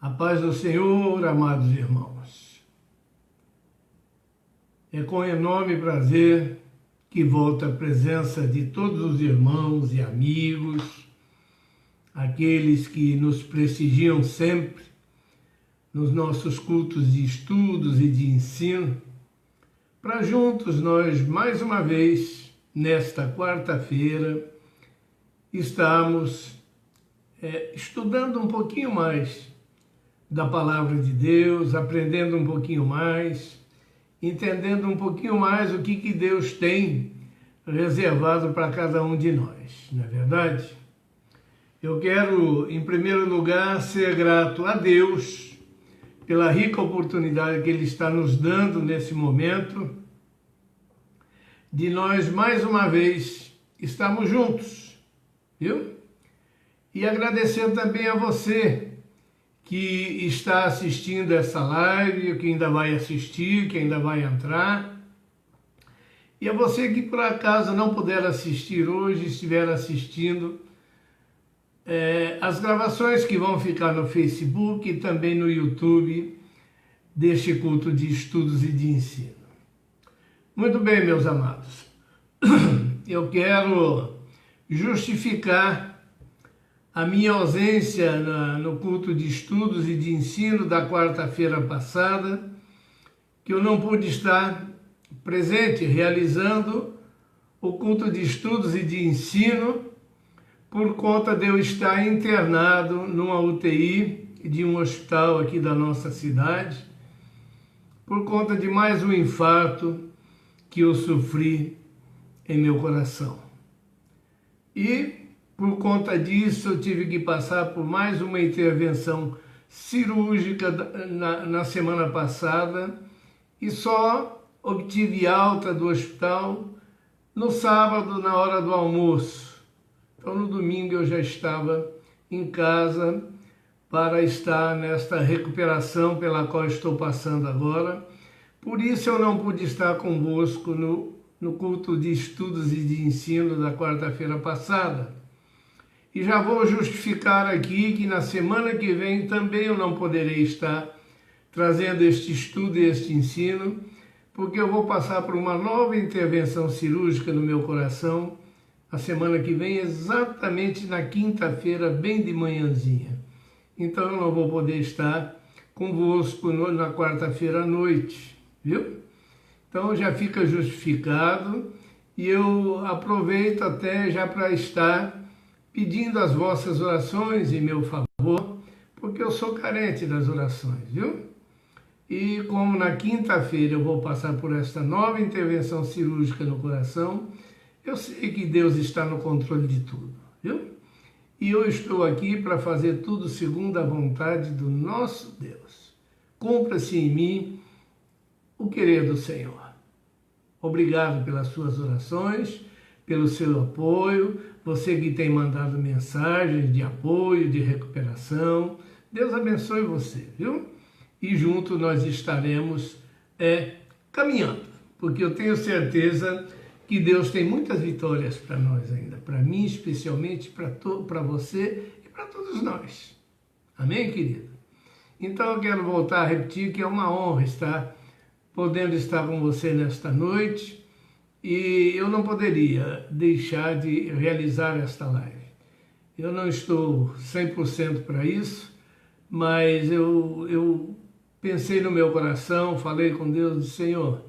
A paz do Senhor, amados irmãos. É com enorme prazer que volto à presença de todos os irmãos e amigos, aqueles que nos prestigiam sempre nos nossos cultos de estudos e de ensino, para juntos nós, mais uma vez, nesta quarta-feira, estamos estudando um pouquinho mais da Palavra de Deus, aprendendo um pouquinho mais, entendendo um pouquinho mais o que Deus tem reservado para cada um de nós, não é verdade? Eu quero, em primeiro lugar, ser grato a Deus pela rica oportunidade que Ele está nos dando nesse momento, de nós, mais uma vez, estarmos juntos, viu? E agradecer também a você que está assistindo essa live, que ainda vai assistir, que ainda vai entrar. E a você que por acaso não puder assistir hoje, estiver assistindo as gravações que vão ficar no Facebook e também no YouTube deste culto de estudos e de ensino. Muito bem, meus amados. Eu quero justificar a minha ausência no culto de estudos e de ensino da quarta-feira passada, que eu não pude estar presente realizando o culto de estudos e de ensino por conta de eu estar internado numa UTI de um hospital aqui da nossa cidade, por conta de mais um infarto que eu sofri em meu coração. E por conta disso, eu tive que passar por mais uma intervenção cirúrgica na semana passada e só obtive alta do hospital no sábado, na hora do almoço. Então, no domingo, eu já estava em casa para estar nesta recuperação pela qual estou passando agora. Por isso, eu não pude estar convosco no culto de estudos e de ensino da quarta-feira passada. E já vou justificar aqui que na semana que vem também eu não poderei estar trazendo este estudo e este ensino, porque eu vou passar por uma nova intervenção cirúrgica no meu coração a semana que vem, exatamente na quinta-feira, bem de manhãzinha. Então eu não vou poder estar convosco na quarta-feira à noite, viu? Então já fica justificado e eu aproveito até já para estar pedindo as vossas orações em meu favor, porque eu sou carente das orações, viu? E como na quinta-feira eu vou passar por esta nova intervenção cirúrgica no coração, eu sei que Deus está no controle de tudo, viu? E eu estou aqui para fazer tudo segundo a vontade do nosso Deus. Cumpra-se em mim o querer do Senhor. Obrigado pelas suas orações, pelo seu apoio, você que tem mandado mensagens de apoio, de recuperação. Deus abençoe você, viu? E junto nós estaremos caminhando, porque eu tenho certeza que Deus tem muitas vitórias para nós ainda, para mim especialmente, para você e para todos nós. Amém, querido? Então eu quero voltar a repetir que é uma honra podendo estar com você nesta noite, e eu não poderia deixar de realizar esta live. Eu não estou 100% para isso, mas eu pensei no meu coração, falei com Deus, disse, Senhor,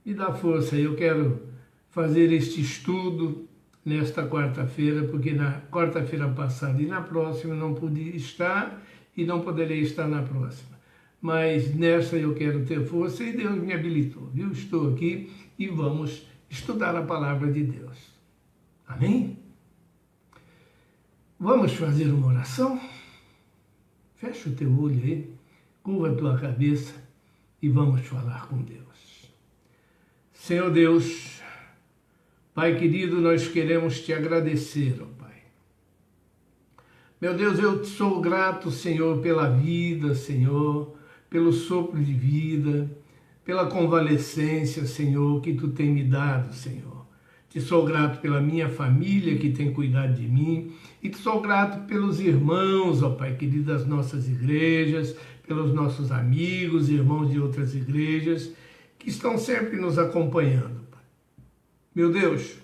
me dá força, eu quero fazer este estudo nesta quarta-feira, porque na quarta-feira passada e na próxima não pude estar e não poderei estar na próxima. Mas nessa eu quero ter força e Deus me habilitou, viu? Estou aqui e vamos estudar a palavra de Deus. Amém? Vamos fazer uma oração? Fecha o teu olho aí, curva a tua cabeça e vamos falar com Deus. Senhor Deus, Pai querido, nós queremos te agradecer, ó Pai. Meu Deus, eu sou grato, Senhor, pela vida, Senhor, pelo sopro de vida, pela convalescência, Senhor, que Tu tem me dado, Senhor. Te sou grato pela minha família que tem cuidado de mim. E te sou grato pelos irmãos, ó Pai querido, das nossas igrejas, pelos nossos amigos, irmãos de outras igrejas, que estão sempre nos acompanhando, Pai. Meu Deus,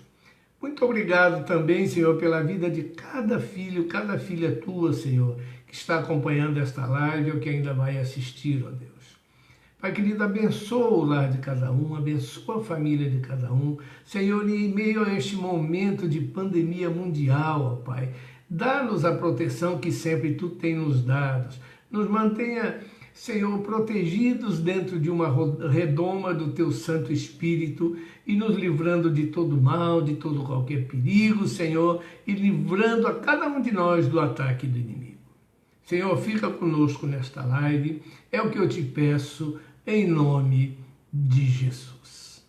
muito obrigado também, Senhor, pela vida de cada filho, cada filha tua, Senhor, que está acompanhando esta live ou que ainda vai assistir, ó Deus. Pai querido, abençoa o lar de cada um, abençoa a família de cada um. Senhor, em meio a este momento de pandemia mundial, ó Pai, dá-nos a proteção que sempre Tu tem nos dado. Nos mantenha, Senhor, protegidos dentro de uma redoma do Teu Santo Espírito e nos livrando de todo mal, de todo qualquer perigo, Senhor, e livrando a cada um de nós do ataque do inimigo. Senhor, fica conosco nesta live, é o que eu te peço, em nome de Jesus.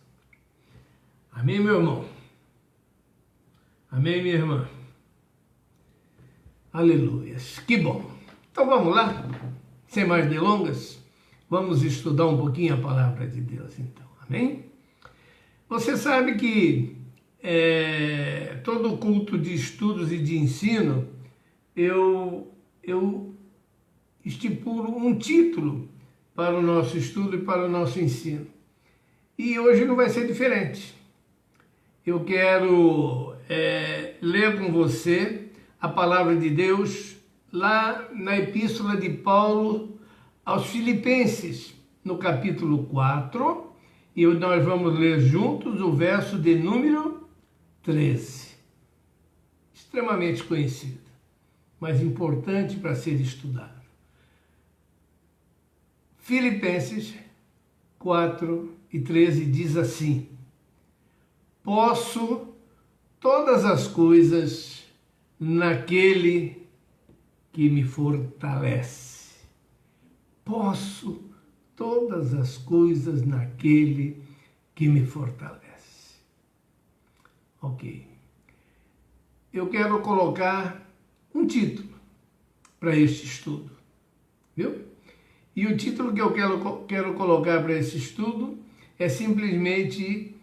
Amém, meu irmão? Amém, minha irmã? Aleluias. Que bom. Então vamos lá, sem mais delongas, vamos estudar um pouquinho a palavra de Deus, então. Amém? Você sabe que todo culto de estudos e de ensino, eu estipulo um título para o nosso estudo e para o nosso ensino. E hoje não vai ser diferente. Eu quero ler com você a palavra de Deus lá na epístola de Paulo aos Filipenses, no capítulo 4, e nós vamos ler juntos o verso de número 13. Extremamente conhecido, mas importante para ser estudado. Filipenses 4:13 diz assim: posso todas as coisas naquele que me fortalece. Posso todas as coisas naquele que me fortalece. Ok. Eu quero colocar um título para este estudo, viu? E o título que eu quero colocar para esse estudo é simplesmente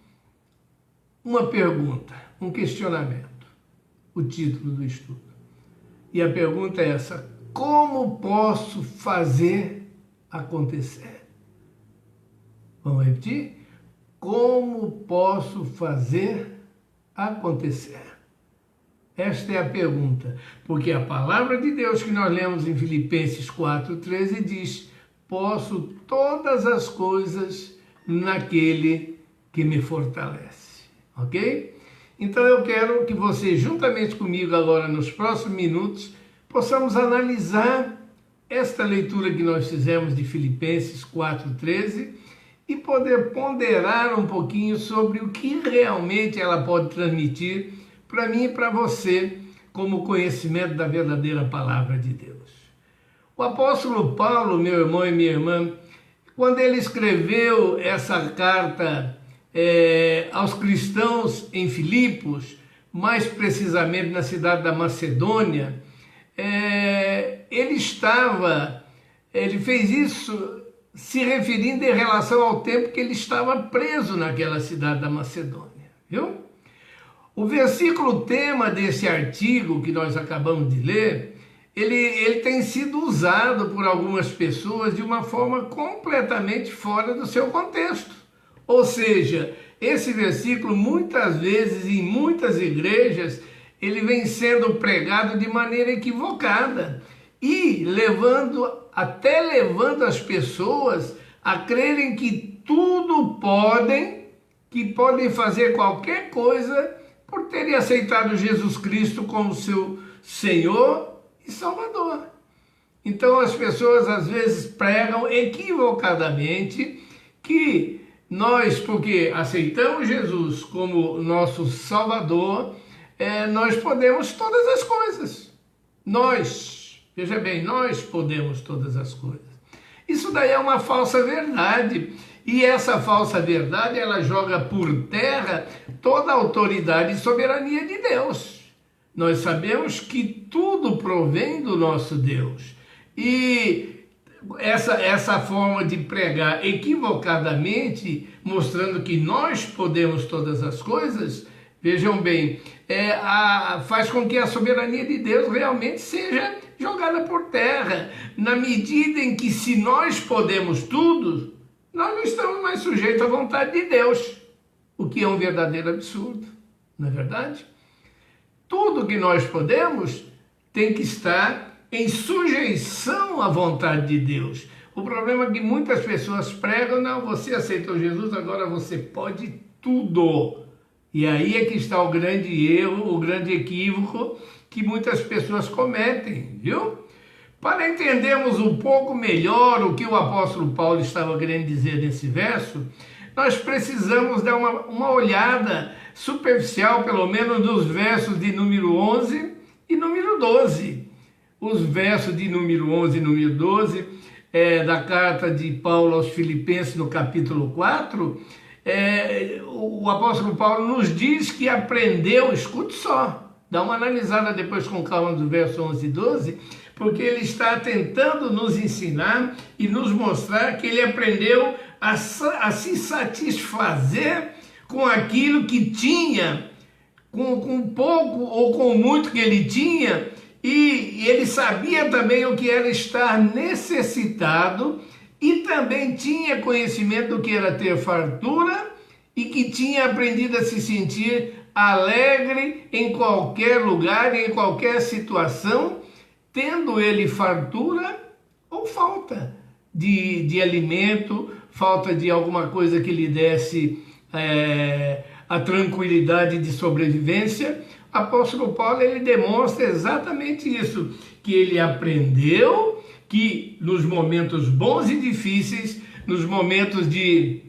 uma pergunta, um questionamento, o título do estudo. E a pergunta é essa: como posso fazer acontecer? Vamos repetir? Como posso fazer acontecer? Esta é a pergunta, porque a palavra de Deus que nós lemos em Filipenses 4:13 diz: posso todas as coisas naquele que me fortalece, ok? Então eu quero que você, juntamente comigo agora nos próximos minutos, possamos analisar esta leitura que nós fizemos de Filipenses 4:13 e poder ponderar um pouquinho sobre o que realmente ela pode transmitir para mim e para você como conhecimento da verdadeira palavra de Deus. O apóstolo Paulo, meu irmão e minha irmã, quando ele escreveu essa carta aos cristãos em Filipos, mais precisamente na cidade da Macedônia, ele fez isso se referindo em relação ao tempo que ele estava preso naquela cidade da Macedônia, viu? O versículo tema desse artigo que nós acabamos de ler, ele tem sido usado por algumas pessoas de uma forma completamente fora do seu contexto. Ou seja, esse versículo muitas vezes em muitas igrejas ele vem sendo pregado de maneira equivocada e levando as pessoas a crerem que tudo que podem fazer qualquer coisa por terem aceitado Jesus Cristo como seu Senhor e Salvador. Então as pessoas às vezes pregam equivocadamente que nós, porque aceitamos Jesus como nosso Salvador, nós podemos todas as coisas. Veja bem, nós podemos todas as coisas. Isso daí é uma falsa verdade. E essa falsa verdade, ela joga por terra toda a autoridade e soberania de Deus. Nós sabemos que tudo provém do nosso Deus. E essa forma de pregar equivocadamente, mostrando que nós podemos todas as coisas, vejam bem, faz com que a soberania de Deus realmente seja jogada por terra, na medida em que, se nós podemos tudo, nós não estamos mais sujeitos à vontade de Deus, o que é um verdadeiro absurdo, não é verdade? Tudo que nós podemos tem que estar em sujeição à vontade de Deus. O problema é que muitas pessoas pregam: não, você aceitou Jesus, agora você pode tudo. E aí é que está o grande erro, o grande equívoco que muitas pessoas cometem, viu? Para entendermos um pouco melhor o que o apóstolo Paulo estava querendo dizer nesse verso, nós precisamos dar uma olhada superficial, pelo menos, nos versos de número 11 e número 12. Os versos de número 11 e número 12 da carta de Paulo aos Filipenses, no capítulo 4, o apóstolo Paulo nos diz que aprendeu, escute só, dá uma analisada depois com calma dos versos 11 e 12, porque ele está tentando nos ensinar e nos mostrar que ele aprendeu a se satisfazer com aquilo que tinha, com pouco ou com muito que ele tinha, e ele sabia também o que era estar necessitado, e também tinha conhecimento do que era ter fartura, e que tinha aprendido a se sentir alegre em qualquer lugar, em qualquer situação, tendo ele fartura ou falta de alimento, falta de alguma coisa que lhe desse a tranquilidade de sobrevivência. O apóstolo Paulo, ele demonstra exatamente isso, que ele aprendeu que nos momentos bons e difíceis, nos momentos de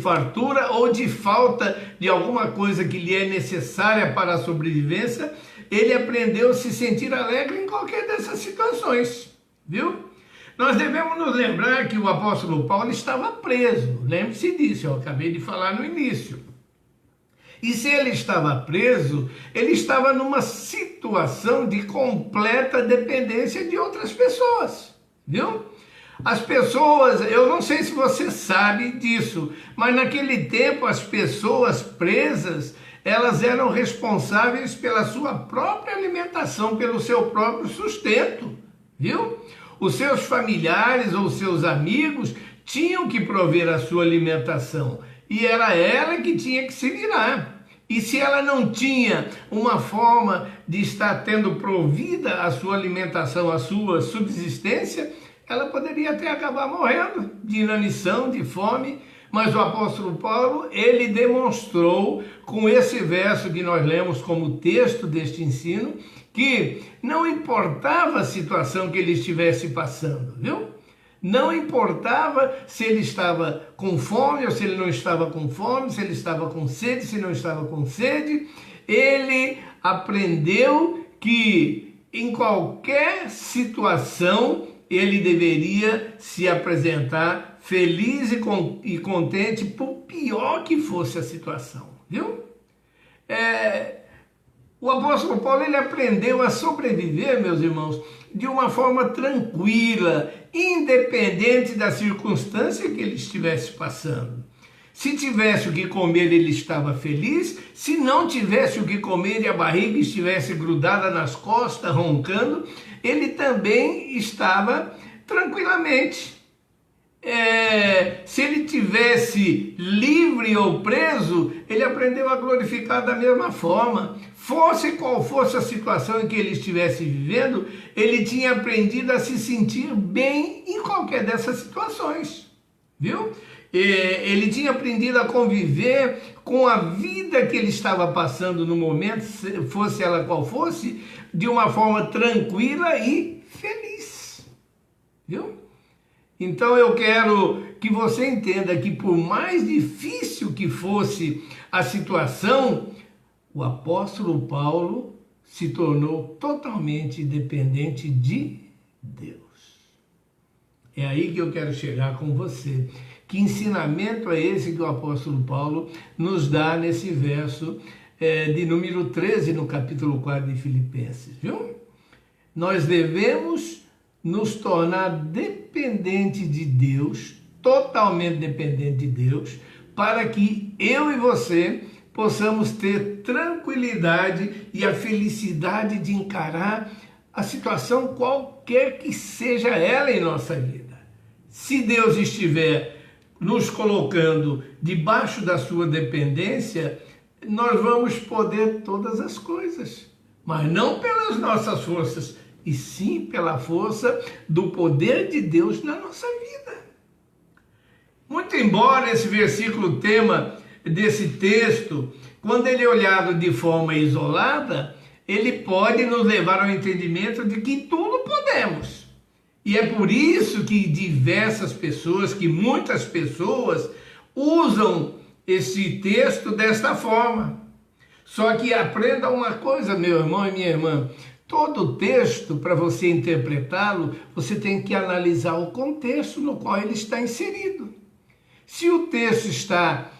fartura ou de falta de alguma coisa que lhe é necessária para a sobrevivência, ele aprendeu a se sentir alegre em qualquer dessas situações, viu? Nós devemos nos lembrar que o apóstolo Paulo estava preso, lembre-se disso, eu acabei de falar no início. E se ele estava preso, ele estava numa situação de completa dependência de outras pessoas, viu? As pessoas, eu não sei se você sabe disso, mas naquele tempo as pessoas presas, elas eram responsáveis pela sua própria alimentação, pelo seu próprio sustento, viu? Os seus familiares ou seus amigos tinham que prover a sua alimentação, e era ela que tinha que se virar. E se ela não tinha uma forma de estar tendo provida a sua alimentação, a sua subsistência, ela poderia até acabar morrendo de inanição, de fome. Mas o apóstolo Paulo, ele demonstrou com esse verso que nós lemos como texto deste ensino, que não importava a situação que ele estivesse passando, viu? Não importava se ele estava com fome ou se ele não estava com fome, se ele estava com sede, se não estava com sede. Ele aprendeu que em qualquer situação ele deveria se apresentar feliz e contente, por pior que fosse a situação, viu? O apóstolo Paulo, ele aprendeu a sobreviver, meus irmãos, de uma forma tranquila, independente da circunstância que ele estivesse passando. Se tivesse o que comer, ele estava feliz. Se não tivesse o que comer e a barriga estivesse grudada nas costas, roncando, ele também estava tranquilamente. Se ele tivesse livre ou preso, ele aprendeu a glorificar da mesma forma. Fosse qual fosse a situação em que ele estivesse vivendo, ele tinha aprendido a se sentir bem em qualquer dessas situações, viu? Ele tinha aprendido a conviver com a vida que ele estava passando no momento, fosse ela qual fosse, de uma forma tranquila e feliz, viu? Então eu quero que você entenda que, por mais difícil que fosse a situação, o apóstolo Paulo se tornou totalmente dependente de Deus. É aí que eu quero chegar com você. Que ensinamento é esse que o apóstolo Paulo nos dá nesse verso de número 13, no capítulo 4 de Filipenses, viu? Nós devemos nos tornar dependentes de Deus, totalmente dependente de Deus, para que eu e você possamos ter tranquilidade e a felicidade de encarar a situação qualquer que seja ela em nossa vida. Se Deus estiver nos colocando debaixo da sua dependência, nós vamos poder todas as coisas, mas não pelas nossas forças, e sim pela força do poder de Deus na nossa vida. Muito embora esse versículo tema desse texto, quando ele é olhado de forma isolada, ele pode nos levar ao entendimento de que tudo podemos. E é por isso que muitas pessoas usam esse texto desta forma. Só que aprenda uma coisa, meu irmão e minha irmã, todo texto, para você interpretá-lo, você tem que analisar o contexto no qual ele está inserido. Se o texto está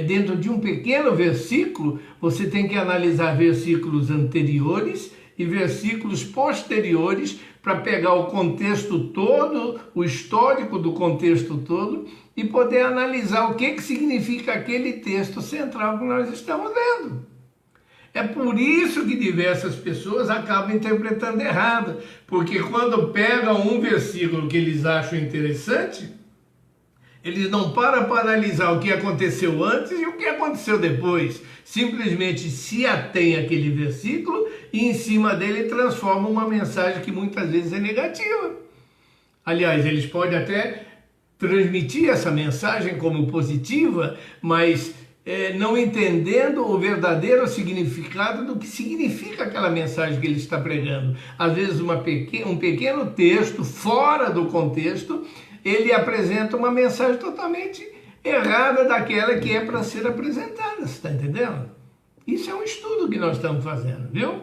dentro de um pequeno versículo, você tem que analisar versículos anteriores e versículos posteriores para pegar o contexto todo, o histórico do contexto todo e poder analisar o que significa aquele texto central que nós estamos lendo. É por isso que diversas pessoas acabam interpretando errado, porque quando pegam um versículo que eles acham interessante, eles não param para analisar o que aconteceu antes e o que aconteceu depois. Simplesmente se atém àquele versículo e em cima dele transformam uma mensagem que muitas vezes é negativa. Aliás, eles podem até transmitir essa mensagem como positiva, mas não entendendo o verdadeiro significado do que significa aquela mensagem que ele está pregando. Às vezes um pequeno texto fora do contexto, ele apresenta uma mensagem totalmente errada daquela que é para ser apresentada, você está entendendo? Isso é um estudo que nós estamos fazendo, viu?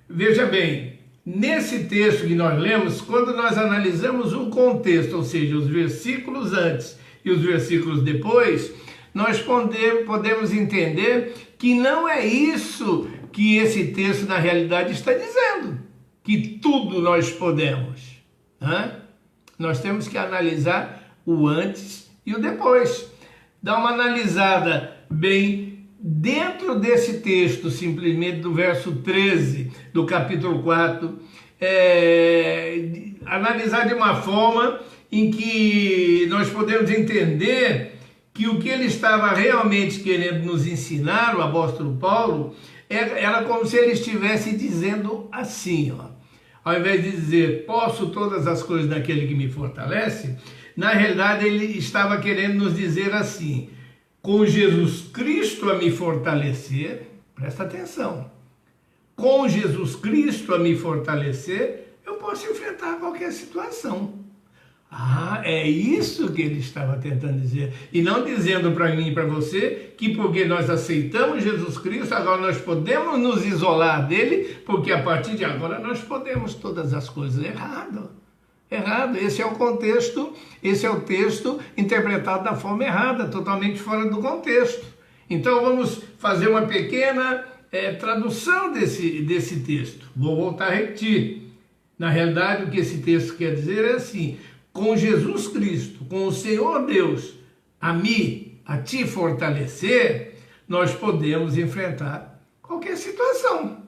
Veja bem, nesse texto que nós lemos, quando nós analisamos o contexto, ou seja, os versículos antes e os versículos depois, nós podemos entender que não é isso que esse texto na realidade está dizendo, que tudo nós podemos, né? Nós temos que analisar o antes e o depois. Dá uma analisada bem dentro desse texto, simplesmente do verso 13 do capítulo 4, analisar de uma forma em que nós podemos entender que o que ele estava realmente querendo nos ensinar, o apóstolo Paulo, era como se ele estivesse dizendo assim, ó. Ao invés de dizer, posso todas as coisas naquele que me fortalece, na realidade ele estava querendo nos dizer assim, com Jesus Cristo a me fortalecer, presta atenção, com Jesus Cristo a me fortalecer, eu posso enfrentar qualquer situação. É isso que ele estava tentando dizer. E não dizendo para mim e para você que porque nós aceitamos Jesus Cristo, agora nós podemos nos isolar dele, porque a partir de agora nós podemos todas as coisas. Errado. Esse é o contexto, esse é o texto interpretado da forma errada, totalmente fora do contexto. Então vamos fazer uma pequena tradução desse texto. Vou voltar a repetir. Na realidade, o que esse texto quer dizer é assim: com Jesus Cristo, com o Senhor Deus, a te fortalecer, nós podemos enfrentar qualquer situação.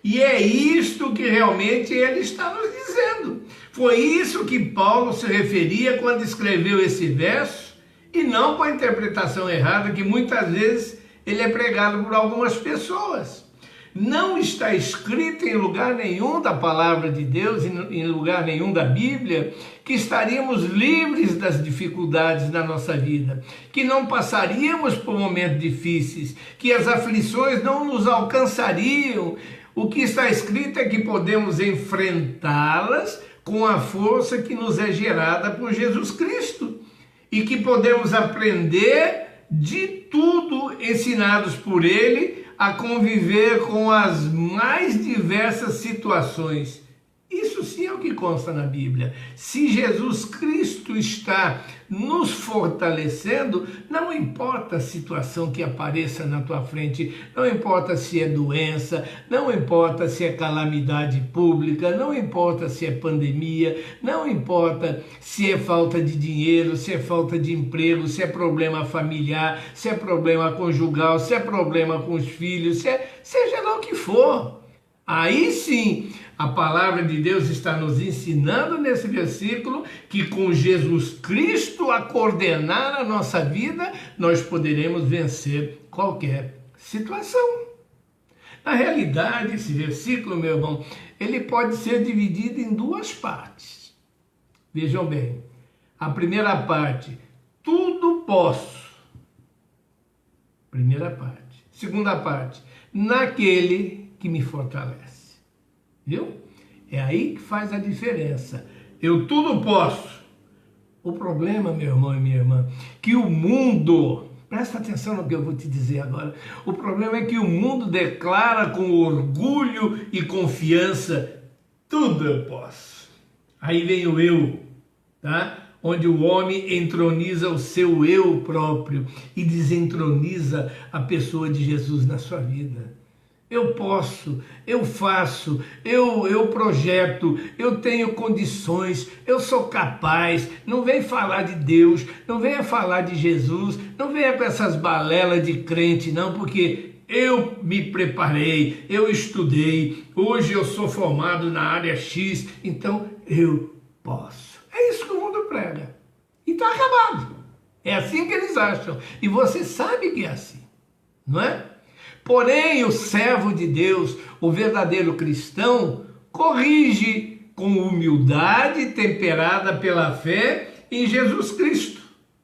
E é isto que realmente ele está nos dizendo. Foi isso que Paulo se referia quando escreveu esse verso, e não com a interpretação errada que muitas vezes ele é pregado por algumas pessoas. Não está escrito em lugar nenhum da palavra de Deus, em lugar nenhum da Bíblia, que estaríamos livres das dificuldades na nossa vida, que não passaríamos por momentos difíceis, que as aflições não nos alcançariam. O que está escrito é que podemos enfrentá-las com a força que nos é gerada por Jesus Cristo e que podemos aprender de tudo ensinados por Ele a conviver com as mais diversas situações. Isso sim é o que consta na Bíblia. Se Jesus Cristo está nos fortalecendo, não importa a situação que apareça na tua frente, não importa se é doença, não importa se é calamidade pública, não importa se é pandemia, não importa se é falta de dinheiro, se é falta de emprego, se é problema familiar, se é problema conjugal, se é problema com os filhos, seja lá o que for. Aí sim, a palavra de Deus está nos ensinando nesse versículo que com Jesus Cristo a coordenar a nossa vida, nós poderemos vencer qualquer situação. Na realidade, esse versículo, meu irmão, ele pode ser dividido em duas partes. Vejam bem, a primeira parte, tudo posso. Primeira parte. Segunda parte, naquele que me fortalece. Viu? É aí que faz a diferença. Eu tudo posso. O problema, meu irmão e minha irmã, que o mundo, presta atenção no que eu vou te dizer agora, o problema é que o mundo declara com orgulho e confiança, tudo eu posso. Aí vem o eu, tá? Onde o homem entroniza o seu eu próprio e desentroniza a pessoa de Jesus na sua vida. Eu posso, eu faço, eu projeto, eu tenho condições, eu sou capaz. Não vem falar de Deus, não venha falar de Jesus, não venha com essas balelas de crente não, porque eu me preparei, eu estudei, hoje eu sou formado na área X, então eu posso. É isso que o mundo prega. E está acabado. É assim que eles acham. E você sabe que é assim, não é? Porém, o servo de Deus, o verdadeiro cristão, corrige com humildade temperada pela fé em Jesus Cristo.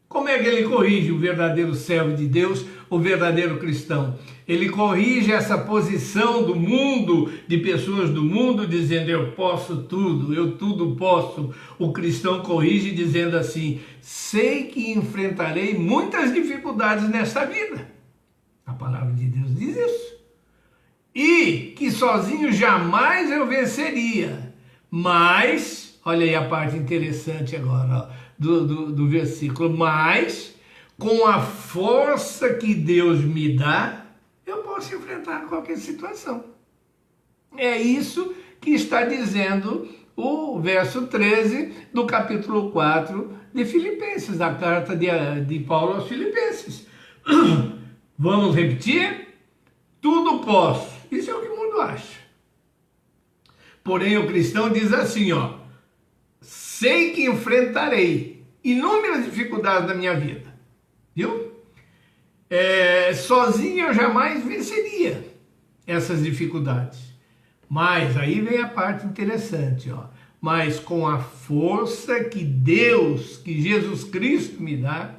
Como é que ele corrige o verdadeiro servo de Deus, o verdadeiro cristão? Ele corrige essa posição do mundo, de pessoas do mundo, dizendo eu posso tudo, eu tudo posso. O cristão corrige dizendo assim, sei que enfrentarei muitas dificuldades nesta vida. A palavra de Deus diz isso. E que sozinho jamais eu venceria. Mas, olha aí a parte interessante agora, ó, do versículo. Mas, com a força que Deus me dá, eu posso enfrentar qualquer situação. É isso que está dizendo o verso 13 do capítulo 4 de Filipenses, da carta de Paulo aos Filipenses. Vamos repetir? Tudo posso. Isso é o que o mundo acha. Porém, o cristão diz assim, ó, sei que enfrentarei inúmeras dificuldades na minha vida. Viu? Sozinho eu jamais venceria essas dificuldades. Mas aí vem a parte interessante, ó. Mas com a força que Deus, que Jesus Cristo me dá,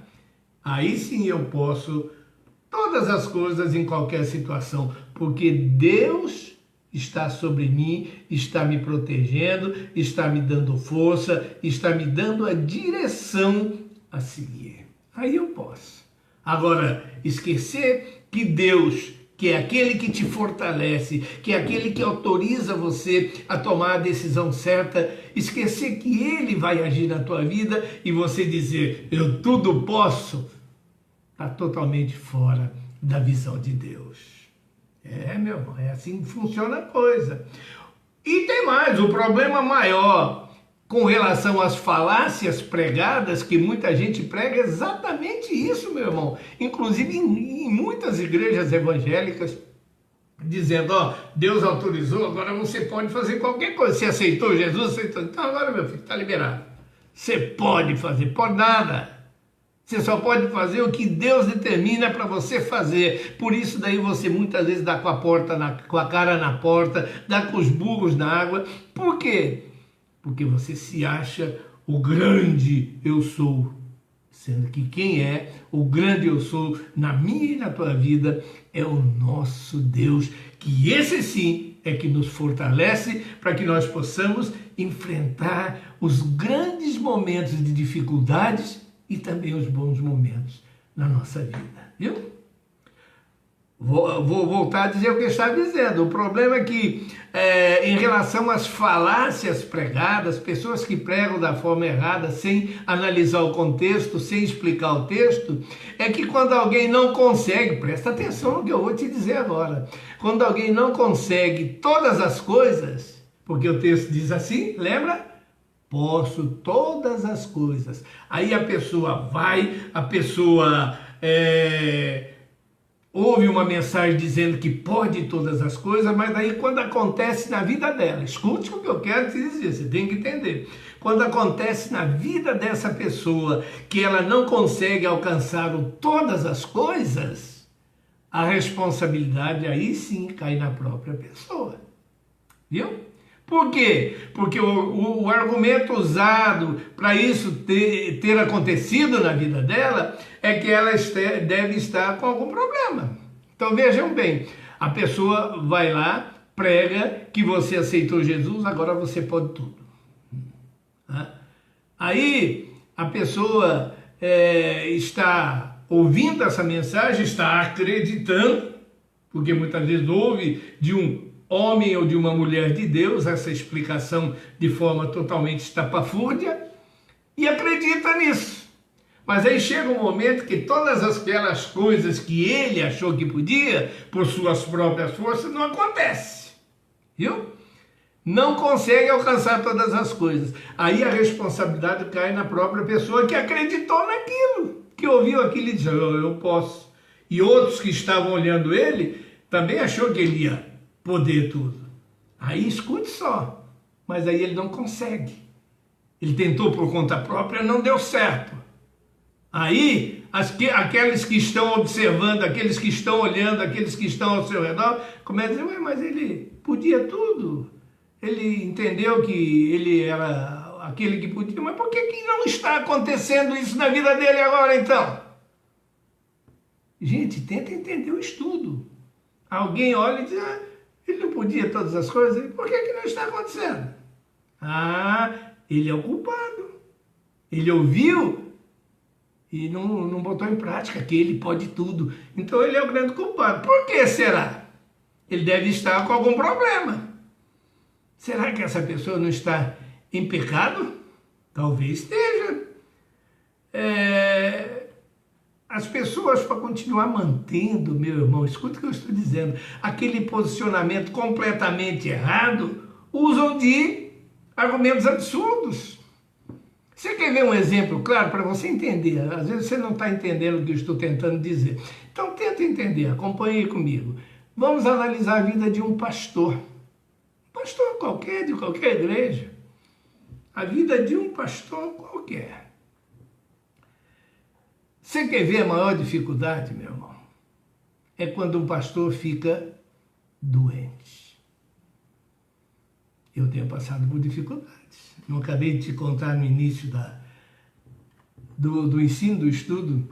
aí sim eu posso todas as coisas em qualquer situação, porque Deus está sobre mim, está me protegendo, está me dando força, está me dando a direção a seguir. Aí eu posso. Agora, esquecer que Deus, que é aquele que te fortalece, que é aquele que autoriza você a tomar a decisão certa, esquecer que Ele vai agir na tua vida e você dizer, eu tudo posso, está totalmente fora da visão de Deus. Meu irmão, é assim que funciona a coisa. E tem mais, o problema maior com relação às falácias pregadas, que muita gente prega exatamente isso, meu irmão. Inclusive em muitas igrejas evangélicas, dizendo, ó, Deus autorizou, agora você pode fazer qualquer coisa. Você aceitou Jesus? Aceitou. Então agora, meu filho, está liberado. Você pode fazer, pode nada. Você só pode fazer o que Deus determina para você fazer. Por isso daí você muitas vezes dá com a cara na porta, dá com os burros na água. Por quê? Porque você se acha o grande eu sou. Sendo que quem é o grande eu sou na minha e na tua vida é o nosso Deus. Que esse sim é que nos fortalece para que nós possamos enfrentar os grandes momentos de dificuldades e também os bons momentos na nossa vida, viu? Vou voltar a dizer o que eu estava dizendo. O problema é que, em relação às falácias pregadas, pessoas que pregam da forma errada, sem analisar o contexto, sem explicar o texto, é que quando alguém não consegue, presta atenção no que eu vou te dizer agora, quando alguém não consegue todas as coisas, porque o texto diz assim, lembra? Posso todas as coisas. Aí a pessoa ouve uma mensagem dizendo que pode todas as coisas, mas aí quando acontece na vida dela, escute o que eu quero te dizer, você tem que entender. Quando acontece na vida dessa pessoa que ela não consegue alcançar todas as coisas, a responsabilidade aí sim cai na própria pessoa. Viu? Por quê? Porque o argumento usado para isso ter acontecido na vida dela é que ela deve estar com algum problema. Então vejam bem, a pessoa vai lá, prega que você aceitou Jesus, agora você pode tudo. Aí a pessoa está ouvindo essa mensagem, está acreditando, porque muitas vezes ouve de um homem ou de uma mulher de Deus, essa explicação de forma totalmente estapafúrdia, e acredita nisso. Mas aí chega um momento que todas aquelas coisas que ele achou que podia, por suas próprias forças, não acontece. Viu? Não consegue alcançar todas as coisas. Aí a responsabilidade cai na própria pessoa que acreditou naquilo, que ouviu aquilo e disse, eu posso. E outros que estavam olhando ele, também achou que ele ia poder tudo. Aí escute só, mas aí ele não consegue. Ele tentou por conta própria, não deu certo. Aí aqueles que estão observando, aqueles que estão olhando, aqueles que estão ao seu redor, começam a dizer, mas ele podia tudo. Ele entendeu que ele era aquele que podia, mas por que não está acontecendo isso na vida dele agora então? Gente, tenta entender o estudo. Alguém olha e diz, ele não podia todas as coisas, por que não está acontecendo? Ele é o culpado. Ele ouviu e não botou em prática que ele pode tudo. Então ele é o grande culpado. Por que será? Ele deve estar com algum problema. Será que essa pessoa não está em pecado? Talvez esteja. As pessoas, para continuar mantendo, meu irmão, escuta o que eu estou dizendo, aquele posicionamento completamente errado, usam de argumentos absurdos. Você quer ver um exemplo claro para você entender? Às vezes você não está entendendo o que eu estou tentando dizer. Então tenta entender, acompanhe comigo. Vamos analisar a vida de um pastor. Pastor qualquer, de qualquer igreja. A vida de um pastor qualquer. Você quer ver a maior dificuldade, meu irmão? É quando um pastor fica doente. Eu tenho passado por dificuldades. Não acabei de te contar no início do ensino, do estudo,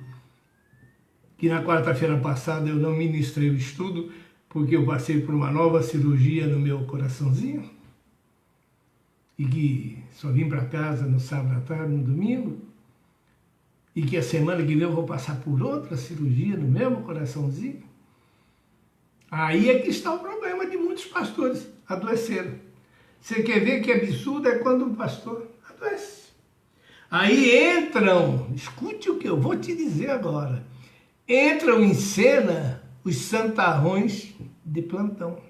que na quarta-feira passada eu não ministrei o estudo, porque eu passei por uma nova cirurgia no meu coraçãozinho, e que só vim para casa no sábado à tarde, no domingo, e que a semana que vem eu vou passar por outra cirurgia no mesmo coraçãozinho. Aí é que está o problema de muitos pastores adoeceram. Você quer ver que absurdo é quando um pastor adoece. Aí entram, escute o que eu vou te dizer agora, entram em cena os santarrões de plantão.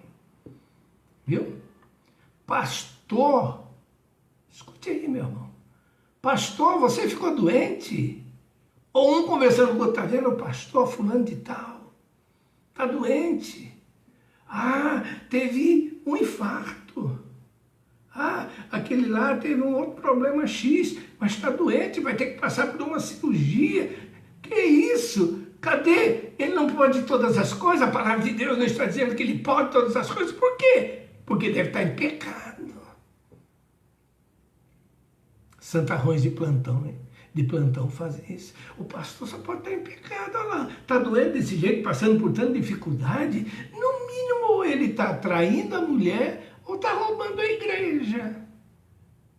Viu? Pastor, escute aí, meu irmão. Pastor, você ficou doente? Ou um conversando com o outro, tá vendo o pastor fulano de tal? Tá doente. Teve um infarto. Aquele lá teve um outro problema X, mas está doente, vai ter que passar por uma cirurgia. Que isso? Cadê? Ele não pode todas as coisas? A palavra de Deus não está dizendo que ele pode todas as coisas. Por quê? Porque deve estar em pecado. Santarrões de plantão, hein? De plantão fazem isso. O pastor só pode estar em pecado, olha lá. Está doente desse jeito, passando por tanta dificuldade. No mínimo, ou ele está traindo a mulher ou está roubando a igreja.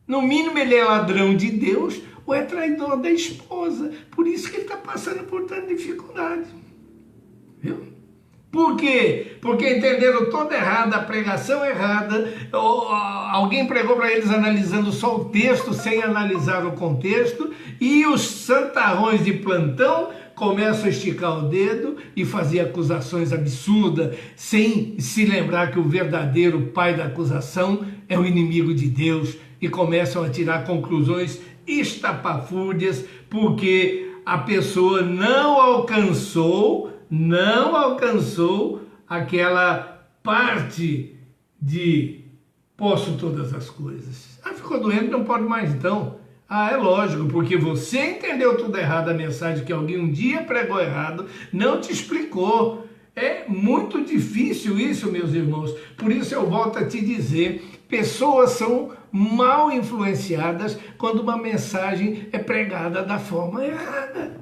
No mínimo, ele é ladrão de Deus ou é traidor da esposa. Por isso que ele está passando por tanta dificuldade. Viu? Por quê? Porque entenderam toda errada, a pregação errada, alguém pregou para eles analisando só o texto, sem analisar o contexto, e os santarrões de plantão começam a esticar o dedo e fazer acusações absurdas, sem se lembrar que o verdadeiro pai da acusação é o inimigo de Deus, e começam a tirar conclusões estapafúrdias, porque a pessoa não alcançou aquela parte de posso todas as coisas. Ah, ficou doente, não pode mais então. Ah, é lógico, porque você entendeu tudo errado, a mensagem que alguém um dia pregou errado, não te explicou. É muito difícil isso, meus irmãos. Por isso eu volto a te dizer, pessoas são mal influenciadas quando uma mensagem é pregada da forma errada.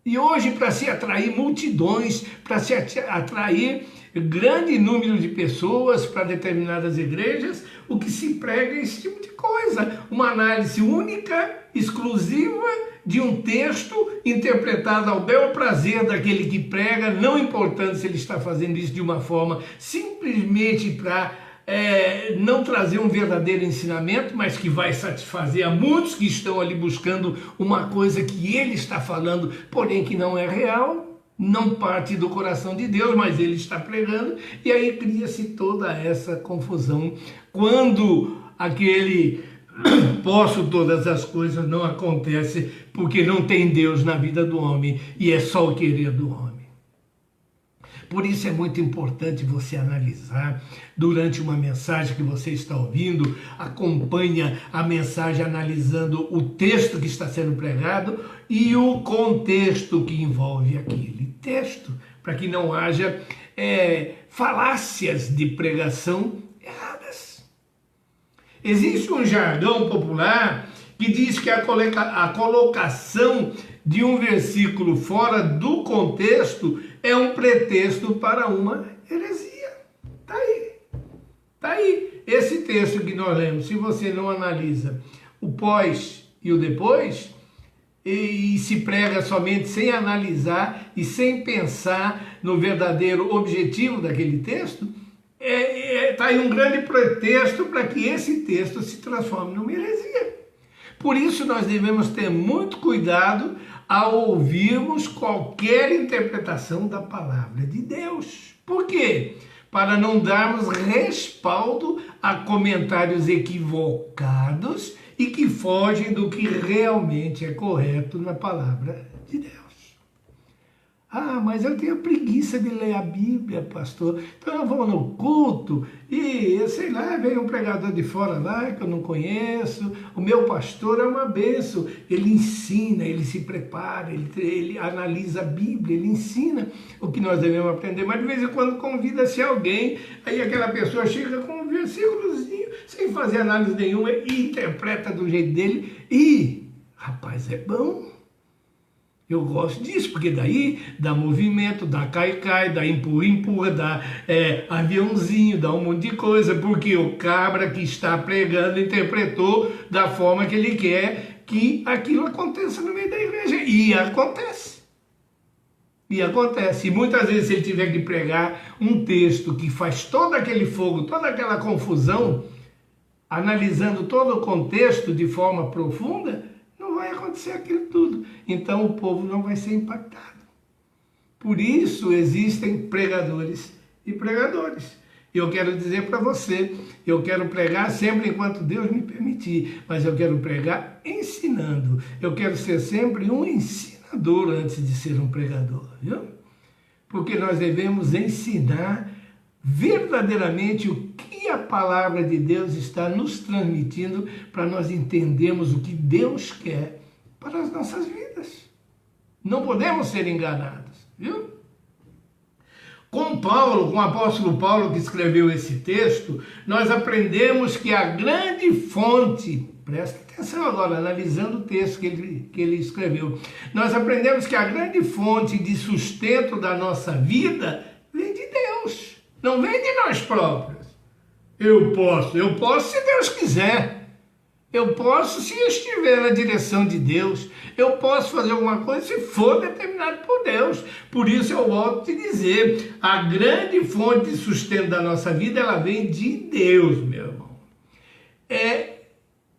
E hoje, para se atrair multidões, para se atrair grande número de pessoas para determinadas igrejas, o que se prega é esse tipo de coisa. Uma análise única, exclusiva de um texto interpretado ao bel prazer daquele que prega, não importando se ele está fazendo isso de uma forma simplesmente para não trazer um verdadeiro ensinamento, mas que vai satisfazer a muitos que estão ali buscando uma coisa que ele está falando, porém que não é real, não parte do coração de Deus, mas ele está pregando, e aí cria-se toda essa confusão, quando aquele posso todas as coisas não acontece, porque não tem Deus na vida do homem, e é só o querer do homem. Por isso é muito importante você analisar durante uma mensagem que você está ouvindo, acompanha a mensagem analisando o texto que está sendo pregado e o contexto que envolve aquele texto, para que não haja falácias de pregação erradas. Existe um jargão popular que diz que a colocação de um versículo fora do contexto é um pretexto para uma heresia. Está aí. Está aí. Esse texto que nós lemos, se você não analisa o pós e o depois, e se prega somente sem analisar e sem pensar no verdadeiro objetivo daquele texto, está aí um grande pretexto para que esse texto se transforme numa heresia. Por isso nós devemos ter muito cuidado ao ouvirmos qualquer interpretação da palavra de Deus. Por quê? Para não darmos respaldo a comentários equivocados e que fogem do que realmente é correto na palavra de Deus. Ah, mas eu tenho preguiça de ler a Bíblia, pastor. Então eu vou no culto e, sei lá, vem um pregador de fora lá que eu não conheço. O meu pastor é uma bênção. Ele ensina, ele se prepara, ele analisa a Bíblia, ele ensina o que nós devemos aprender. Mas de vez em quando convida-se alguém, aí aquela pessoa chega com um versículozinho, sem fazer análise nenhuma, e interpreta do jeito dele. E, rapaz, é bom. Eu gosto disso, porque daí dá movimento, dá cai-cai, dá empurra-empurra, dá aviãozinho, dá um monte de coisa, porque o cabra que está pregando interpretou da forma que ele quer que aquilo aconteça no meio da igreja. E acontece. E acontece. E muitas vezes, se ele tiver que pregar um texto que faz todo aquele fogo, toda aquela confusão, analisando todo o contexto de forma profunda, não vai acontecer aquilo tudo. Então o povo não vai ser impactado. Por isso existem pregadores e pregadores. Eu quero dizer para você, eu quero pregar sempre enquanto Deus me permitir, mas eu quero pregar ensinando. Eu quero ser sempre um ensinador antes de ser um pregador, viu? Porque nós devemos ensinar verdadeiramente o que a palavra de Deus está nos transmitindo para nós entendermos o que Deus quer para as nossas vidas. Não podemos ser enganados, viu? Com Paulo, com o apóstolo Paulo que escreveu esse texto, nós aprendemos que a grande fonte, presta atenção agora, analisando o texto que ele escreveu, nós aprendemos que a grande fonte de sustento da nossa vida vem de Deus, não vem de nós próprios. Eu posso se Deus quiser. Eu posso, se estiver na direção de Deus, eu posso fazer alguma coisa se for determinado por Deus. Por isso eu volto a te dizer, a grande fonte de sustento da nossa vida, ela vem de Deus, meu irmão.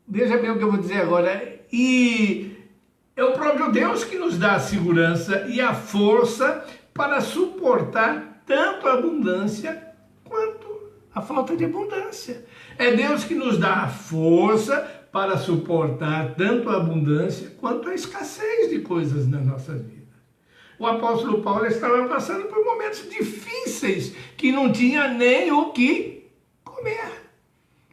Veja bem o que eu vou dizer agora, e é o próprio Deus que nos dá a segurança e a força para suportar tanto a abundância quanto a falta de abundância. É Deus que nos dá a força para suportar tanto a abundância quanto a escassez de coisas na nossa vida. O apóstolo Paulo estava passando por momentos difíceis, que não tinha nem o que comer.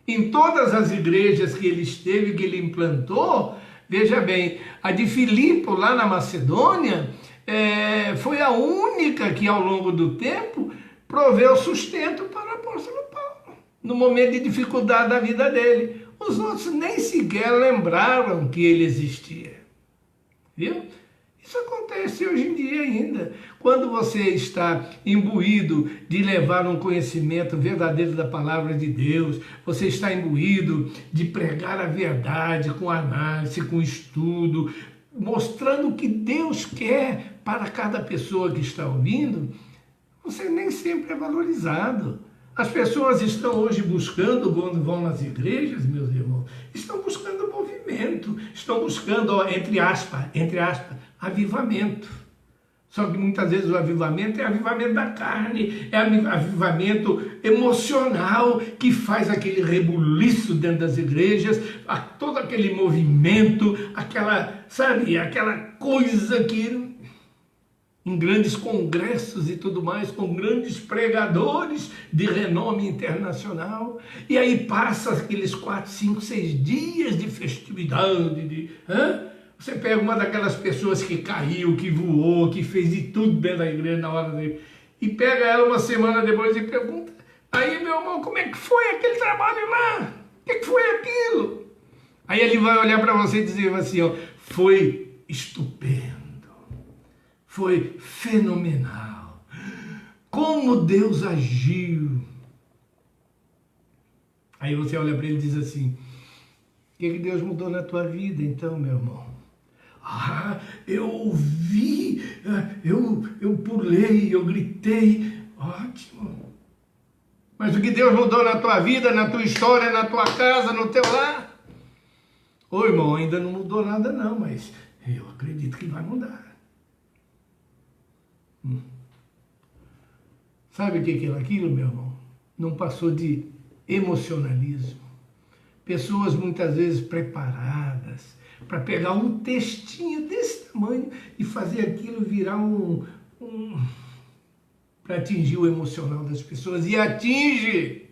Em todas as igrejas que ele esteve, que ele implantou, veja bem, a de Filipe, lá na Macedônia, foi a única que ao longo do tempo proveu sustento para o apóstolo Paulo, no momento de dificuldade da vida dele. Os outros nem sequer lembraram que ele existia. Viu? Isso acontece hoje em dia ainda. Quando você está imbuído de levar um conhecimento verdadeiro da palavra de Deus, você está imbuído de pregar a verdade com análise, com estudo, mostrando o que Deus quer para cada pessoa que está ouvindo, você nem sempre é valorizado. As pessoas estão hoje buscando, quando vão nas igrejas, meus irmãos, estão buscando movimento, estão buscando, entre aspas, avivamento. Só que muitas vezes o avivamento é avivamento da carne, é avivamento emocional que faz aquele rebuliço dentro das igrejas, todo aquele movimento, aquela coisa que em grandes congressos e tudo mais, com grandes pregadores de renome internacional, e aí passa aqueles 4, 5, 6 dias de festividade, Você pega uma daquelas pessoas que caiu, que voou, que fez de tudo dentro da igreja na hora dele, e pega ela uma semana depois e pergunta, aí meu irmão, como é que foi aquele trabalho lá? O que foi aquilo? Aí ele vai olhar para você e dizer assim, foi estupendo. Foi fenomenal. Como Deus agiu. Aí você olha para ele e diz assim, o que Deus mudou na tua vida então, meu irmão? Eu ouvi, eu pulei, eu gritei. Ótimo. Mas o que Deus mudou na tua vida, na tua história, na tua casa, no teu lar? Ô irmão, ainda não mudou nada não, mas eu acredito que vai mudar. Sabe o que é aquilo, meu irmão? Não passou de emocionalismo. Pessoas muitas vezes preparadas para pegar um textinho desse tamanho e fazer aquilo virar para atingir o emocional das pessoas. E atinge!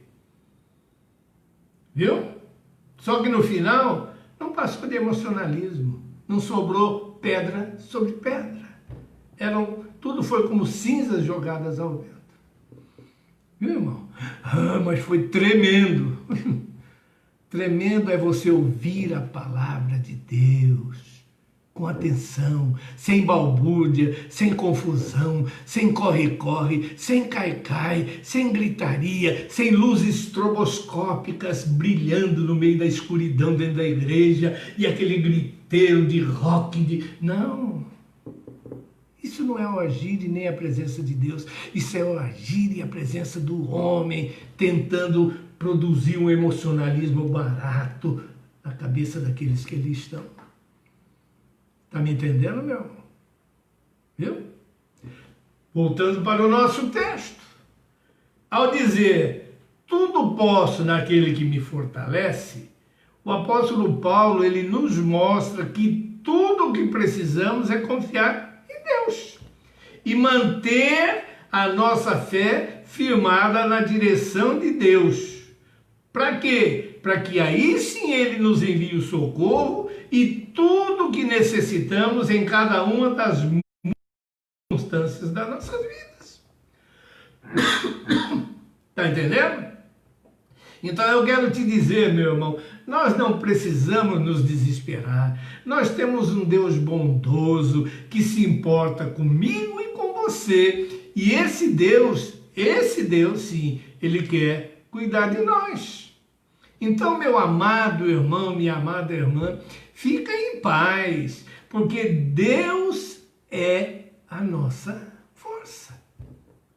Viu? Só que no final não passou de emocionalismo. Não sobrou pedra sobre pedra. Tudo foi como cinzas jogadas ao vento. Viu, irmão? Mas foi tremendo. Tremendo é você ouvir a palavra de Deus com atenção, sem balbúrdia, sem confusão, sem corre-corre, sem cai-cai, sem gritaria, sem luzes estroboscópicas brilhando no meio da escuridão dentro da igreja e aquele griteiro de rock. Não. Isso não é o agir e nem a presença de Deus. Isso é o agir e a presença do homem tentando produzir um emocionalismo barato na cabeça daqueles que ali estão. Está me entendendo, meu irmão? Viu? Voltando para o nosso texto. Ao dizer, tudo posso naquele que me fortalece, o apóstolo Paulo, ele nos mostra que tudo o que precisamos é confiar Deus e manter a nossa fé firmada na direção de Deus. Para quê? Para que aí sim Ele nos envie o socorro e tudo o que necessitamos em cada uma das circunstâncias das nossas vidas. Está entendendo? Então eu quero te dizer, meu irmão, nós não precisamos nos desesperar. Nós temos um Deus bondoso que se importa comigo e com você. E esse Deus sim, Ele quer cuidar de nós. Então, meu amado irmão, minha amada irmã, fica em paz, porque Deus é a nossa força.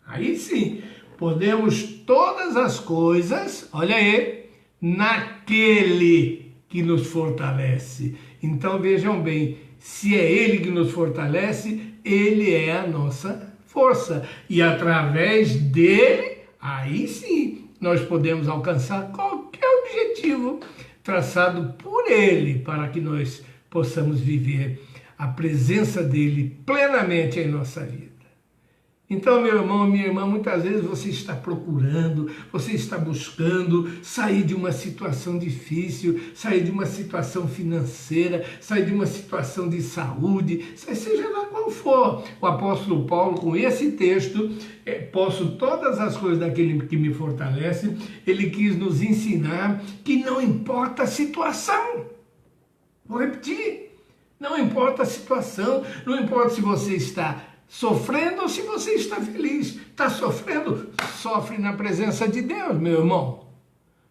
Aí sim, podemos todas as coisas, olha aí, naquele que nos fortalece. Então vejam bem, se é Ele que nos fortalece, Ele é a nossa força. E através dele, aí sim, nós podemos alcançar qualquer objetivo traçado por Ele, para que nós possamos viver a presença dele plenamente em nossa vida. Então, meu irmão, minha irmã, muitas vezes você está procurando, você está buscando sair de uma situação difícil, sair de uma situação financeira, sair de uma situação de saúde, seja lá qual for. O apóstolo Paulo, com esse texto, posso todas as coisas daquele que me fortalece, ele quis nos ensinar que não importa a situação. Vou repetir, não importa a situação, não importa se você está sofrendo ou se você está feliz. Está sofrendo? Sofre na presença de Deus, meu irmão.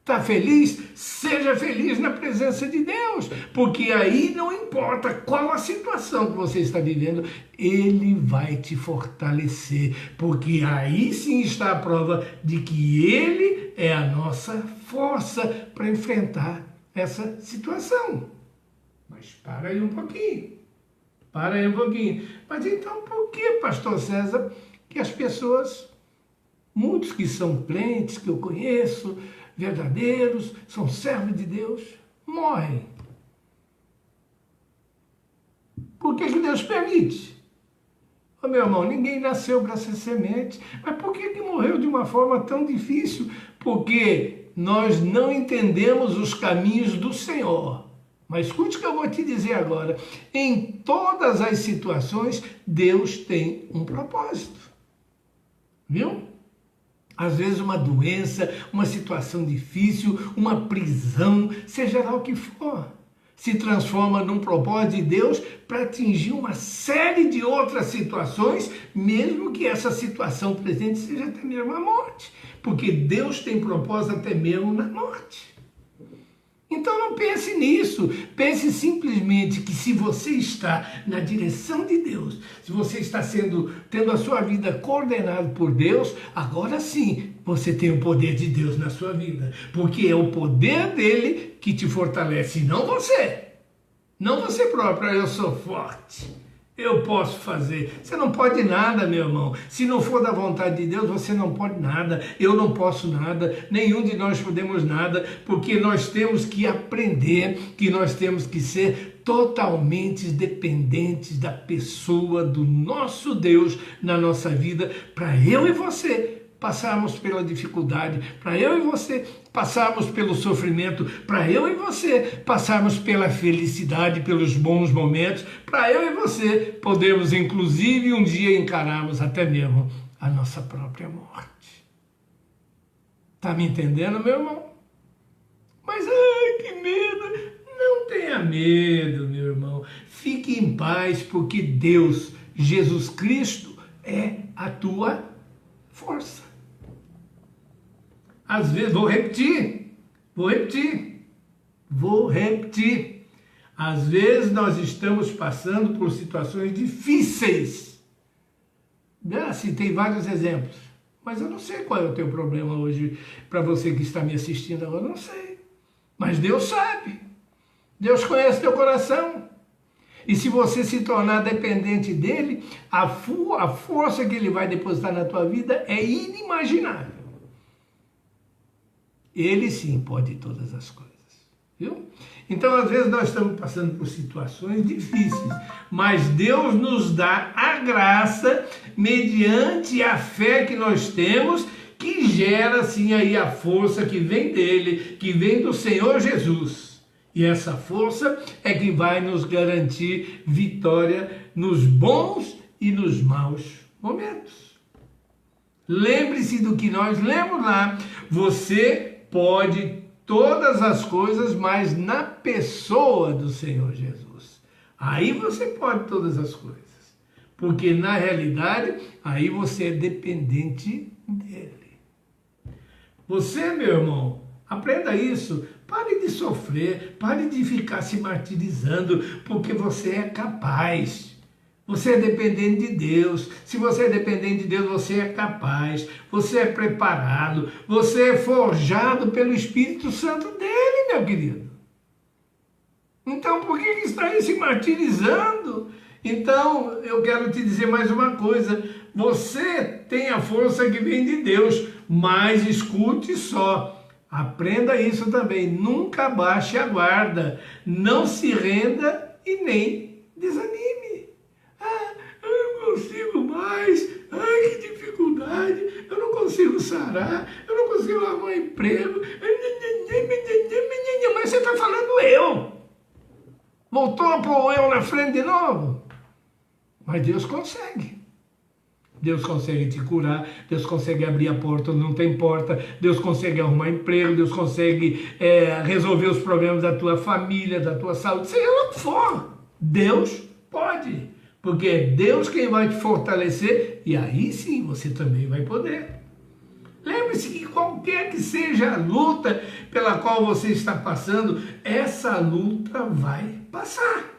Está feliz? Seja feliz na presença de Deus, porque aí não importa qual a situação que você está vivendo, Ele vai te fortalecer, porque aí sim está a prova de que Ele é a nossa força para enfrentar essa situação. Mas para aí um pouquinho. Para aí um pouquinho. Mas então por que, pastor César, que as pessoas, muitos que são crentes, que eu conheço, verdadeiros, são servos de Deus, morrem? Por que Deus permite? Ô, meu irmão, ninguém nasceu para ser semente. Mas por que morreu de uma forma tão difícil? Porque nós não entendemos os caminhos do Senhor. Mas escute o que eu vou te dizer agora. Em todas as situações, Deus tem um propósito. Viu? Às vezes uma doença, uma situação difícil, uma prisão, seja lá o que for, se transforma num propósito de Deus para atingir uma série de outras situações, mesmo que essa situação presente seja até mesmo a morte. Porque Deus tem propósito até mesmo na morte. Então não pense nisso, pense simplesmente que se você está na direção de Deus, se você está tendo a sua vida coordenada por Deus, agora sim você tem o poder de Deus na sua vida, porque é o poder dele que te fortalece, e não você. Não você próprio. Eu sou forte, eu posso fazer. Você não pode nada, meu irmão. Se não for da vontade de Deus, você não pode nada. Eu não posso nada. Nenhum de nós podemos nada, porque nós temos que aprender que nós temos que ser totalmente dependentes da pessoa do nosso Deus na nossa vida, para eu e você passarmos pela dificuldade, para eu e você passarmos pelo sofrimento, para eu e você passarmos pela felicidade, pelos bons momentos, para eu e você podermos, inclusive, um dia encararmos até mesmo a nossa própria morte. Tá me entendendo, meu irmão? Mas, ai, que medo! Não tenha medo, meu irmão. Fique em paz, porque Deus, Jesus Cristo, é a tua força. Às vezes, vou repetir. Às vezes nós estamos passando por situações difíceis. Citei vários exemplos, mas eu não sei qual é o teu problema hoje, para você que está me assistindo agora, eu não sei. Mas Deus sabe. Deus conhece teu coração. E se você se tornar dependente dele, a força que ele vai depositar na tua vida é inimaginável. Ele sim pode todas as coisas, viu? Então, às vezes nós estamos passando por situações difíceis, mas Deus nos dá a graça mediante a fé que nós temos, que gera assim aí a força que vem dele, que vem do Senhor Jesus. E essa força é que vai nos garantir vitória nos bons e nos maus momentos. Lembre-se do que nós lemos lá. Você pode todas as coisas, mas na pessoa do Senhor Jesus. Aí você pode todas as coisas. Porque na realidade, aí você é dependente dele. Você, meu irmão, aprenda isso. Pare de sofrer, pare de ficar se martirizando, porque você é capaz. Você é dependente de Deus. Se você é dependente de Deus, você é capaz, você é preparado, você é forjado pelo Espírito Santo dele, meu querido. Então, por que está aí se martirizando? Então, eu quero te dizer mais uma coisa. Você tem a força que vem de Deus, mas escute só. Aprenda isso também. Nunca baixe a guarda. Não se renda e nem desanime. Ah, eu não consigo mais. Ai, que dificuldade. Eu não consigo sarar. Eu não consigo arrumar emprego. Mas você está falando eu. Voltou a pôr o eu na frente de novo? Mas Deus consegue. Deus consegue te curar, Deus consegue abrir a porta onde não tem porta, Deus consegue arrumar emprego, Deus consegue resolver os problemas da tua família, da tua saúde, seja lá o que for. Deus pode, porque é Deus quem vai te fortalecer e aí sim você também vai poder. Lembre-se que qualquer que seja a luta pela qual você está passando, essa luta vai passar.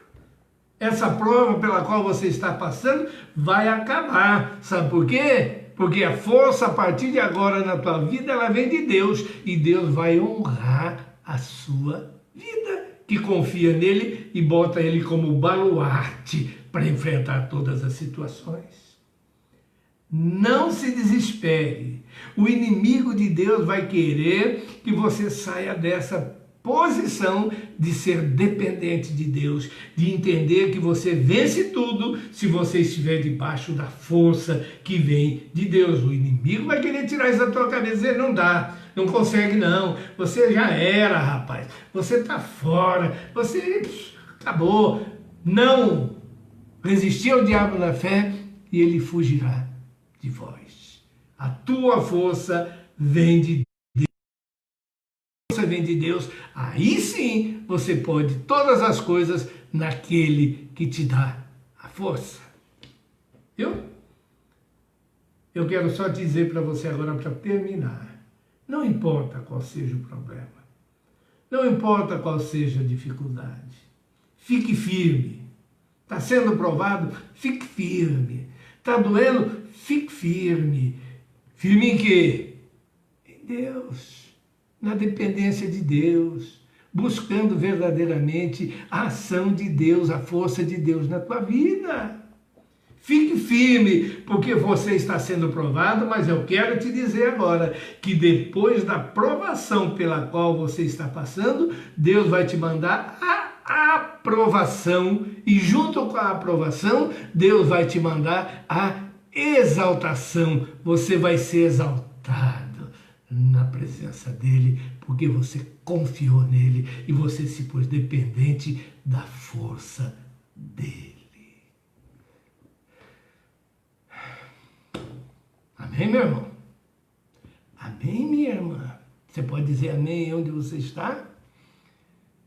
Essa prova pela qual você está passando vai acabar. Sabe por quê? Porque a força a partir de agora na tua vida, ela vem de Deus. E Deus vai honrar a sua vida, que confia nele e bota ele como baluarte para enfrentar todas as situações. Não se desespere. O inimigo de Deus vai querer que você saia dessa posição de ser dependente de Deus, de entender que você vence tudo se você estiver debaixo da força que vem de Deus. O inimigo vai querer tirar isso da tua cabeça e dizer, não dá, não consegue não, você já era, rapaz, você está fora, você acabou. Não! Resistir ao diabo na fé e ele fugirá de vós. A tua força vem de Deus. Vem de Deus, aí sim você pode todas as coisas naquele que te dá a força. Viu? Eu quero só dizer para você agora, para terminar, não importa qual seja o problema, não importa qual seja a dificuldade, fique firme. Está sendo provado? Fique firme. Está doendo? Fique firme. Firme em quê? Em Deus. Na dependência de Deus, buscando verdadeiramente a ação de Deus, a força de Deus na tua vida. Fique firme, porque você está sendo provado, mas eu quero te dizer agora que depois da provação pela qual você está passando, Deus vai te mandar a aprovação e junto com a aprovação, Deus vai te mandar a exaltação. Você vai ser exaltado na presença dele, porque você confiou nele e você se pôs dependente da força dele. Amém, meu irmão? Amém, minha irmã? Você pode dizer amém onde você está?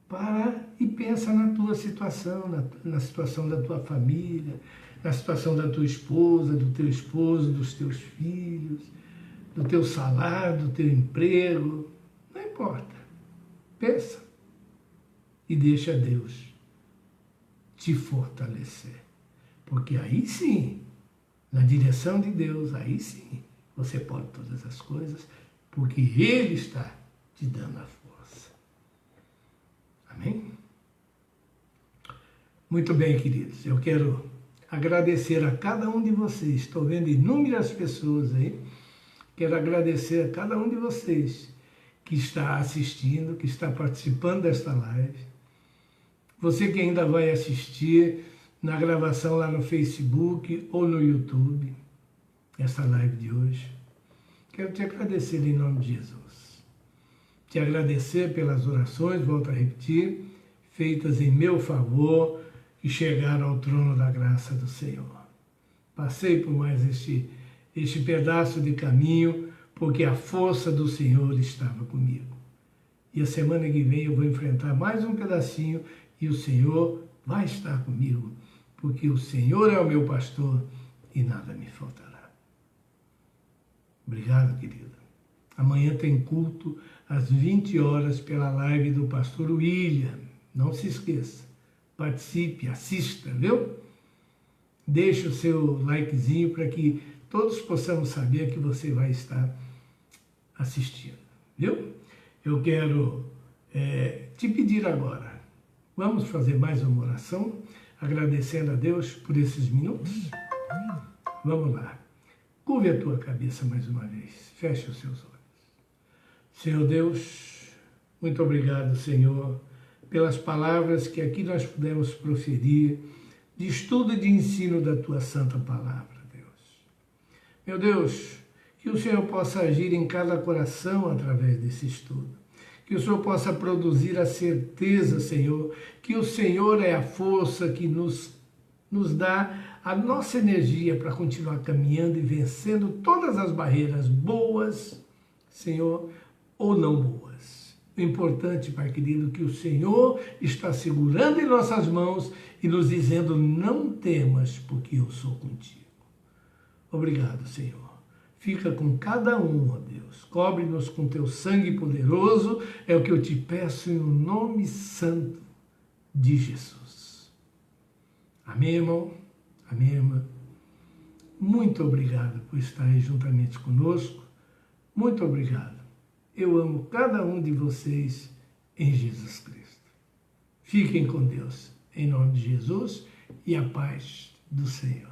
Para e pensa na tua situação, na situação da tua família, na situação da tua esposa, do teu esposo, dos teus filhos, do teu salário, do teu emprego, não importa. Pensa e deixa Deus te fortalecer. Porque aí sim, na direção de Deus, aí sim, você pode todas as coisas, porque Ele está te dando a força. Amém? Muito bem, queridos, eu quero agradecer a cada um de vocês. Estou vendo inúmeras pessoas aí. Quero agradecer a cada um de vocês que está assistindo, que está participando desta live. Você que ainda vai assistir na gravação lá no Facebook ou no YouTube, essa live de hoje. Quero te agradecer em nome de Jesus. Te agradecer pelas orações, volto a repetir, feitas em meu favor e chegaram ao trono da graça do Senhor. Passei por mais este pedaço de caminho, porque a força do Senhor estava comigo. E a semana que vem eu vou enfrentar mais um pedacinho e o Senhor vai estar comigo, porque o Senhor é o meu pastor e nada me faltará. Obrigado, querido. Amanhã tem culto às 20 horas pela live do pastor William. Não se esqueça. Participe, assista, viu? Deixe o seu likezinho para que todos possamos saber que você vai estar assistindo, viu? Eu quero te pedir agora, vamos fazer mais uma oração, agradecendo a Deus por esses minutos? Vamos lá. Curve a tua cabeça mais uma vez, feche os seus olhos. Senhor Deus, muito obrigado, Senhor, pelas palavras que aqui nós pudemos proferir, de estudo e de ensino da tua santa palavra, Deus. Meu Deus, que o Senhor possa agir em cada coração através desse estudo. Que o Senhor possa produzir a certeza, Senhor, que o Senhor é a força que nos dá a nossa energia para continuar caminhando e vencendo todas as barreiras boas, Senhor, ou não boas. O importante, Pai querido, é que o Senhor está segurando em nossas mãos e nos dizendo, não temas, porque eu sou contigo. Obrigado, Senhor. Fica com cada um, ó Deus. Cobre-nos com teu sangue poderoso, é o que eu te peço em nome santo de Jesus. Amém, irmão? Amém, irmã? Muito obrigado por estar aí juntamente conosco. Muito obrigado. Eu amo cada um de vocês em Jesus Cristo. Fiquem com Deus, em nome de Jesus, e a paz do Senhor.